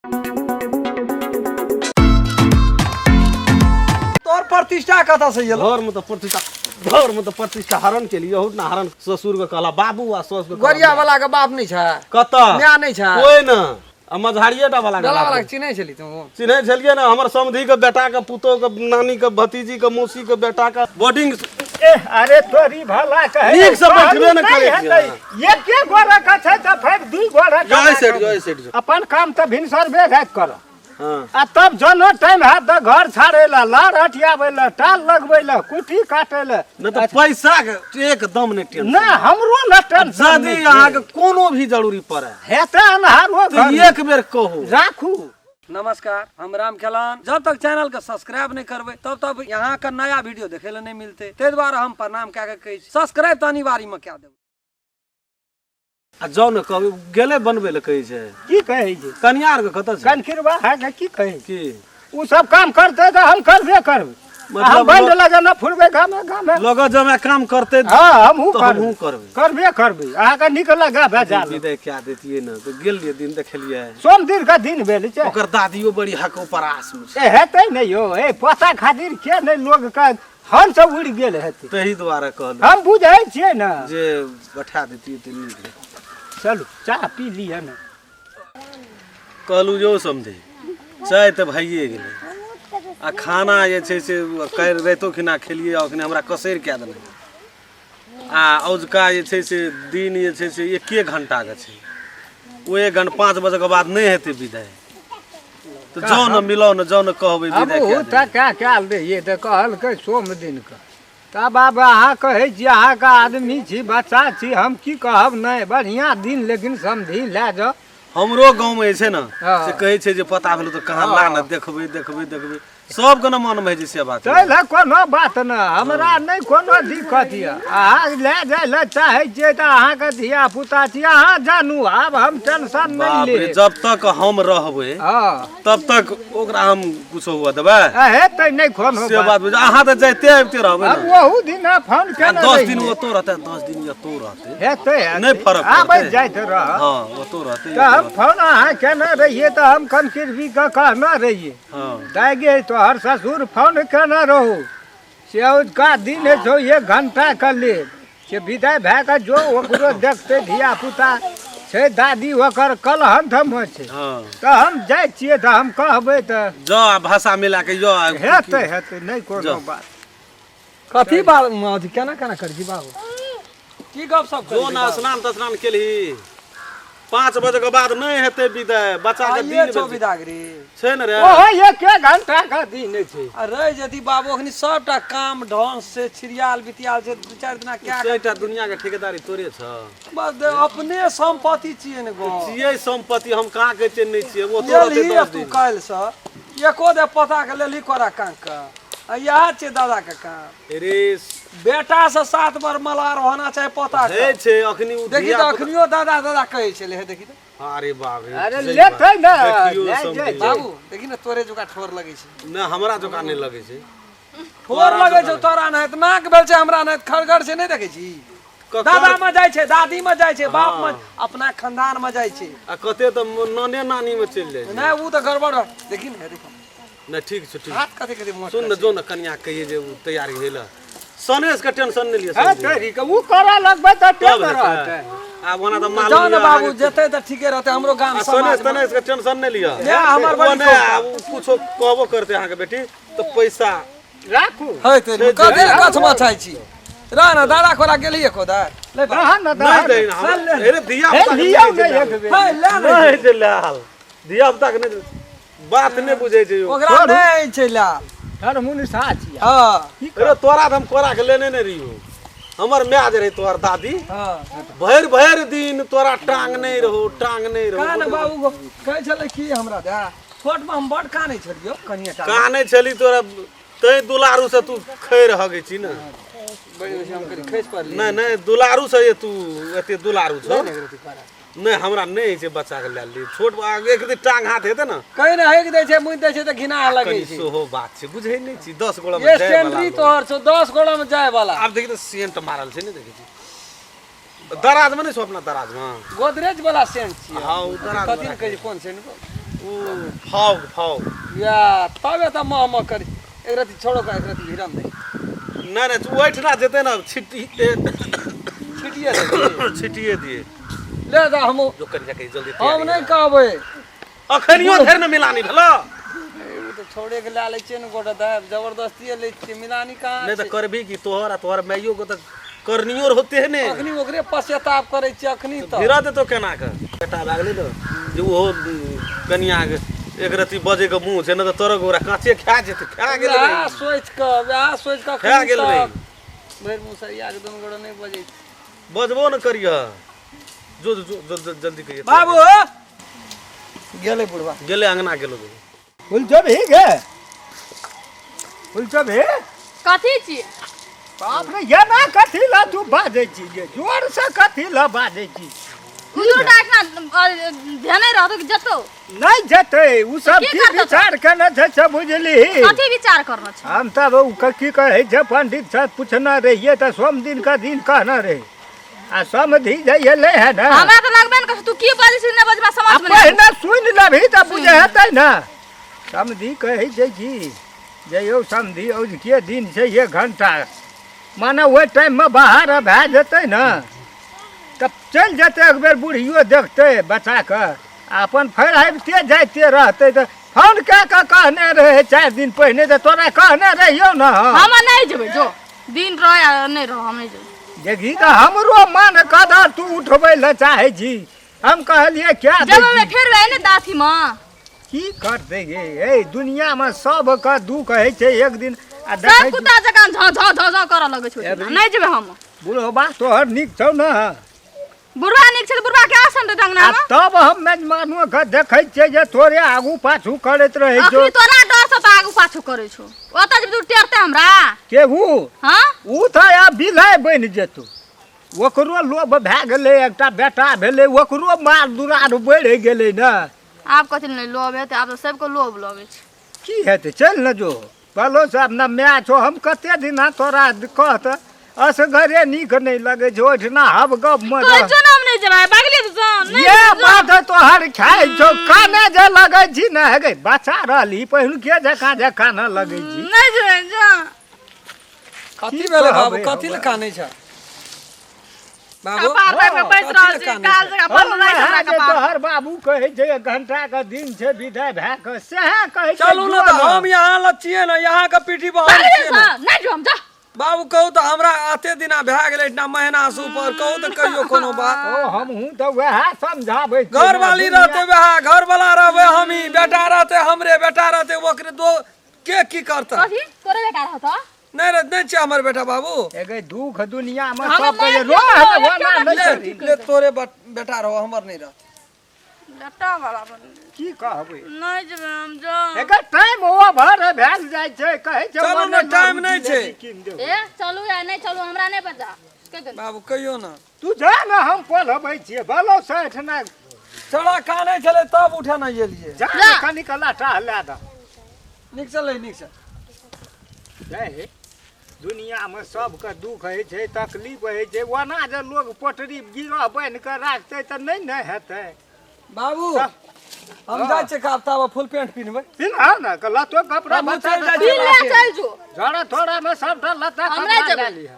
तोर प्रतिष्ठा कथा से ये घर में तो प्रतिष्ठा हरण के लिए ना हरण ससुर के कहला बाबू आ सस के गरिया वाला के बाप नहीं छा कता म्या नहीं छा कोई ना मझारिएटा वाला वाला चिन्है छली तू चिन्है छलिए ना हमर समधी के बेटा के पुतो के नानी के भतीजी के मौसी के बेटा के बोर्डिंग अरे तोरी भला कहे नीक से बैठबे न करे ये के गोरा का छै त फेर दुई गोरा जय सेठ अपन काम त भिनसर बे रात कर हां आ तब जनो टाइम है त घर छाड़ेला लार हटियावेला टाल लगवेला कुटी काटेला न त पैसा के एकदम ने टेंशन ना हमरो न टेंशन यदि अहाँ के कोनो भी जरूरी पड़े हेते अनहारो तो एक बेर कहू राखू। नमस्कार, हम राम खेलान। जब तक चैनल के सब्सक्राइब नहीं करबे तब तक यहाँ का नया वीडियो देखे ला नहीं मिलते। ते द्वारा हम प्रणाम क्या कहे सब्सक्राइब तो अनिवार्य में क्या देब। आ जाओ न कहू गेले बनबे ले कहे छै की कहे छै कन्यार के कत छै कनखिरवा है की कहे की उ सब काम करते त हम करबे करब मतलब बंद लगे न फुरबे गामे लोग जब काम करते हां हमहू करबे करबे अहाँ के निक लगा भेजा विदाई क्या देतिए न तो गेलिए दिन देखलिए सोम दिन का दिन भेल छै ओकर दादियो बड़ी हक उपरास में छै ए हेतै नै यो ए पता खातिर के नै लोग का हम सब उड़ गेल हेतै तही द्वारा कहल हम बुझै छियै न जे बैठा देतिए त नीक चलू चाह पी लिया न कहलू जो समझे चाय त भइए गेलै आ खाना जे छै से कैर रातो खिना खेलिए अखने हमरा कसैर कए देने आ औजका जे छै से दिन जे छै से 1 घंटा के छै ओ 1 घंटा 5 बजे के बाद नहीं हेतै विदाई तो जाओ न मिलो न जाओ न कहबै विदाई अब त क्या काल दे ये त कहल के सोम दिन का तब बाबा अहाँ कहे छी अहाँ का आदमी छी बच्चा छी हम की कहब नहीं बढ़िया दिन लेकिन समझी ले जाओ हमरो गांव में छै न हाँ। से कहै छै जे पता भेल तो कहां ला न देखबै सब के न मन में जे से बात चल कोनो बात न हमरा नहीं कोनो दिक्कत है अहाँ ले जाए ले चाहे छियै त अहाँ के धिया पुता छी अहाँ जानू अब हम टेंशन नहीं बाप रे ले जब तक हम रहबै हां तब तक ओकरा हम कुछ हुआ देबै हेतै नहीं कोनो से बात बुझ अहाँ त जाइते आबिते रहबै अब न वहू दिन फोन केना 10 दिन ओतो रहतै 10 दिन एतो रहतै हेतै नहीं फर्क आबै पड़तै। जाइत रह हां ओतो रहतै तो हम फोन अहाँ केना रहिए तो हम कनकिरवी का कहना रहिए हां दागे तो हर ससुर फोन केना रहो से का दिन है जो 1 घंटा कर ले से विदाई भए के जो ओकरो देखते धिया पुता छै दादी ओकर कलहन थम छै हां तो हम जाय छियै तो हम कहबै तो जो भाषा मिला के जो हेतै नहीं कोनो बात कथी बात अथी केना केना कर जी बाबू की गप सब जो ना स्नान केलही 5 बजे के बाद नहीं हेतै विदाई बच्चा के ये दिन छो विदागरी छै न रे ओहो 1 घंटा का दिन छै अरे यदि बाबू अखनी सबटा काम ढंग से छिरियाल बितियाल से 2-4 दिना क्या सेटा दुनिया के ठेकेदारी तोरे छ बस अपने संपत्ति छियै ने गो छियै संपत्ति हम कहाँ कहै छियै नहीं छियै वो तो रहतै 10 तू दिन काल से एको दे पता के लेली कोरा कांक आ यह छै दादा के काम अरे बेटा से 7 बार मलार होना चाहे पता हे छै अखनी उ देखी तो अखनियो दादा कहे छले हे देखी तो अरे बाप रे अरे लेतै न देखियो ले समझी। जाय बाबू देखी ना तोरे जोका ठोर लगे छै न हमरा जोका नहीं लगे छै ठोर लगे छै तोरा नहीं त नाक बेल छै हमरा नहीं खड़गड़ से नहीं देखे छी दादा में जाय छै दादी में जाय छै बाप में अपना खानदान में जाय छै आ कते त नाने नानी में चल जाय छै नहीं वो तो गड़बड़ देखी ना देखो न ठीक छै ठीक हाथ कते कते मोट सुन न जो न कन्या कहिए जे उ तैयारी भेल सनेस के टेंशन नहीं लिया है तेरी के उ करा लगबै त टेंशन रहतै अब वना त मालूम जाओ ना बाबू जेते त ठीके रहते हमरो गांव सनेस समाज तनेस के टेंशन नहीं लिया ले हमर बड़ी ओने अब कुछो कहबो करते अहाँ के बेटी तो पैसा राखू है तेरे कथि कछमा चाहि छी रा ना दादा खोरा गेलिए खोदा ले बा रह न नहीं दे हम अरे दिया हे लिया नहीं एक बेर है ले ना नहीं दे लाल दिया पुता के नहीं बात नहीं बुझे छै ओकरा नहीं छै ला हर मुनि साची हां अरे तोरा हम कोरा के लेने नहीं रहियो हमर म्याज रहे तोहर दादी हां भर दिन तोरा टांग नहीं रहो कान बाबू को कहै छले की हमरा दा छोट में हम बड़ कानै छलियो कनिया का नहीं चली तोरा तै दुलारू से तू खै रह गई छी ना बड़ी हम करी खैस पर नहीं नहीं दुलारू से तू एते दुलारू छ नहीं हमरा नहीं छै बच्चा के ले ली छोट एक दिन टांग हाथ हेते ना कहीं ना हेक दै छै मुइ दै छै त घिना लगे कनी छै सोहो बात छै बुझै नहीं छी 10 गोड़ा में ये जाय स्टैंडरी वाला तोहर छौ 10 गोड़ा में जाय वाला अब देखि त सेंट मारल छै नहीं देखि छी दराज में नहीं छौ अपना दराज में गोदरेज वाला सेंट छियै हां उ दराज कथि कहै छै कोन सेंट फाव फाव या तबे त मह करी एक रति छोड़ो का एक रति हिरन दे नहीं नहीं तू बैठना जेते ना छिटिए छिटिए दिए ले जा हम जो कर जाके जल्दी हम नहीं कहबै अखनियो धर न मिलानी भला उ त छोड़े के ला ले छे न गोटा दा जबरदस्ती ले छे मिलानी का नहीं तो करबी की तोहर मैयो को तो करनियो होते है ने अखनी ओकरे पश्चाताप करे छी अखनी त भिरा दे तो केना के बेटा भागले न जो वो कनिया के एक रति बजे के मुंह छे न तो तोर गोरा काचे खा जेते खा गेल रे सोच के खा गेल रे भैर मुसरिया के दोनों गोड़ा नहीं बजे बजबो न करिया जो जल्दी करिए बाबू गेले बुढ़वा गेले अंगना गेलो फुलचो भी गे फुलचो भी कथी छी बाप रे ये ना कथी ला तू बाजे छी गे जोर से कथी ला बाजे छी हुजूर डाकना ध्यान रहतो कि जतो नहीं जते उ सब की विचार करना छै बुझली कथी विचार करना छै हम तब उ की कहे छै पंडित से पूछना रहिए त सोम दिन का दिन कहना रहे आ समझी जाइए ले है ना हमरा त लगबे न तू की बाजी से न बजबा समझ में पहले सुन लेबी त बुझे हेतै ना समझी कहे छै कि जइयो समझी औ के दिन छै 1 घंटा माने ओइ टाइम में बाहर भए जेतै ना तब चल जेतै एक बेर बुढ़ियो देखतै बचा के अपन फैराइबते जाइते रहतै त फोन कए के कहने रहे 4 दिन पहले त तोरा कहने रहियो ना हम नहीं जेबै जो दिन रह या नहीं रह हम नहीं जेबै देखी त हमरो मन कदर तू उठबै ल चाहे छी हम कहलिए क्या जब में फेर वे ने दाथी में की कर देगे ए दुनिया में सब का दुख है छै एक दिन आ सब देखै कुत्ता जकां झ झ झ झ कर लगे छै नहीं जेबै हम बुढ़वा तोहर निक छौ ना बुढ़वा निक छै बुढ़वा के आसन दे अंगना में तब हम मेजमानो के देखै छै जे तोरे आगू पाछू करैत रहै छौ अखनी तोरा डर से आगू पाछू करै छौ ओता जब तू टेरते हमरा केहू हां उ त आ बिलाय बन जेतौ ओकरो लोभ भए गेलै एकटा बेटा भेलै ओकरो मार दुरार बढ़ गेलै ना आप कथि नहीं लोभ हेतै आप तो सबको लोभ लगे छै की हेतै चल न जो कहलो सब न मैं छो हम कते दिन तोरा कहत असगरे नीक नहीं लगे छै ओठना हब गप में कहै छौ ना हम नहीं जेबै भागले तू नहीं ये बात तोहर खाइ छौ काने जे लगै छी न हे गे बच्चा रहली पहिल के जका न लगै छी नहीं जेबै जा कथी भेले बाबू कथी ले कानै छ बाबू कपार पे बैठ रहल छी काल जगह बन रहा है हमरा कपार तोहर बाबू कहै छै 1 घंटा के दिन छै विदाई भए के सेहे कहै छै चलू ना त हम यहाँ लचिए ना यहाँ के पीठी पर हम छिए ना नहीं जो हम जा बाबू कहू त हमरा आते दिना भए गेलै इतना महीना से ऊपर कहू त कहियो कोनो बात ओ हम हूं त वह समझाबै छी घर वाली रहते वह घर वाला रहबे हमी बेटा रहते हमरे बेटा रहते ओकरे दो के की करता कथी तोरे बेटा रहत नहीं छे हमर बेटा बाबू एगे दुख दुनिया में हम सब के मार रो दिया, है वो ना क्या नहीं ले ले तोरे बेटा रहो हमर नहीं रहत लट्टा वाला की कहबै नहीं जेबै हम जा एगे टाइम ओवर भेल जाइ छै कहै छै चलू मने ना, टाइम नहीं छै। ए चलू या नहीं चलू हमरा नहीं बता के कर बाबू कहियो ना तू जा ना हम पढ़बै छियै भलो सेठ ना चढ़ा काने चले तब उठा ना एलिए जा जा। कनी कला टहला द निक चले निक से जाए दुनिया में सबके दुख है छै तकलीफ है छै ओना जे लोग पटरी गिरह बन के राखतै त नहीं न हेतै बाबू हम जाय छे काफ्ता में फुल पैंट पिनबै पिन्हा ना कला तो कपड़ा हम बचा चल जाइ दे छी। ले चल जो जरा थोड़ा में सबटा लता हमरा कपड़ा जेबै। डाली है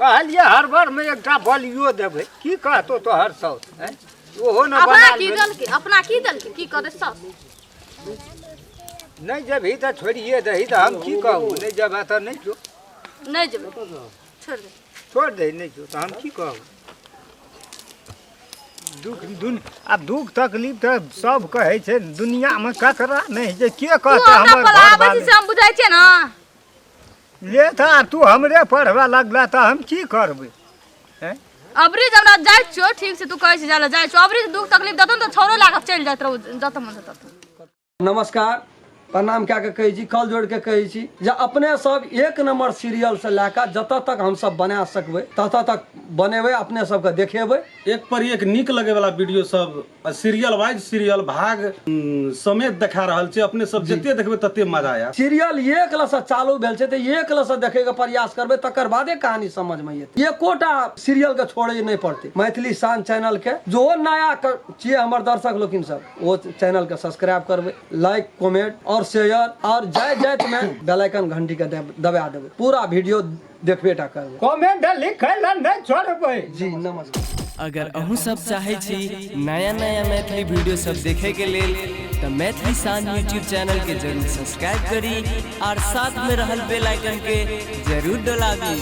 कहलिए हरबर में एकटा बलियो देबै की कहतो तो हर सौ ओहो न अपना बना की दल के अपना की दल के की करे सब नहीं जेबही त छोड़िए दही त हम की कहू नहीं जेबे त नहीं जो नहीं जेबै छोड़ दे छोड़ दे नहीं जो त हम की कहू अब दुख तकलीफ त सब कहै छै दुनिया में ककरा नहीं छै के तू कहते हमरा हमर पर घर आबै वाले छी से हम बुझाइ छै ना ले था तू हमरे पढ़वा लगला त हम की करबै हैं अबरी जब ना जाय छो ठीक से तू कहै छै जाला जाय छो अबरी दुख तकलीफ दतन तो छोरो लाग चल जात रहू जत मन तत नमस्कार प्रणाम कए के कहै छी, कल जोड़ के कहै छी जे अपने सब एक नंबर सीरियल से लेकर जतऽ तक हम सब बना सकबै ततऽ तक बनेबै, अपने सबके देखेबै। एक पर एक नीक लगे वाला वीडियो सब सीरियल वाइज सीरियल भाग समेत देखा रहल छै। अपने सब जते देखबै तते मजा आयत। सीरियल एक लसँ चालू भेल छै तऽ एक लसँ देखे के प्रयास करबै, तकर बादे कहानी समझ में एतै। एकोटा सीरियल के छोड़े नहीं पड़ते। मैथिली शान चैनल के जो नया छियै हमर दर्शक लोकिन सब, वो चैनल के सब्सक्राइब करबै, लाइक कमेंट और शेयर और जाइत में बेल आइकन घंटी के दबा देबै। पूरा वीडियो देखबे टा करबै, कमेंट लिखै ला नहीं छोड़बै। जी नमस्कार। अगर अहूँ सब चाहे छी नया नया मैथिली वीडियो सब देखे के लेल तो मैथिली शान यूट्यूब चैनल के जरूर सब्सक्राइब करी और साथ में रहल बेल आइकन के जरूर दबाबी।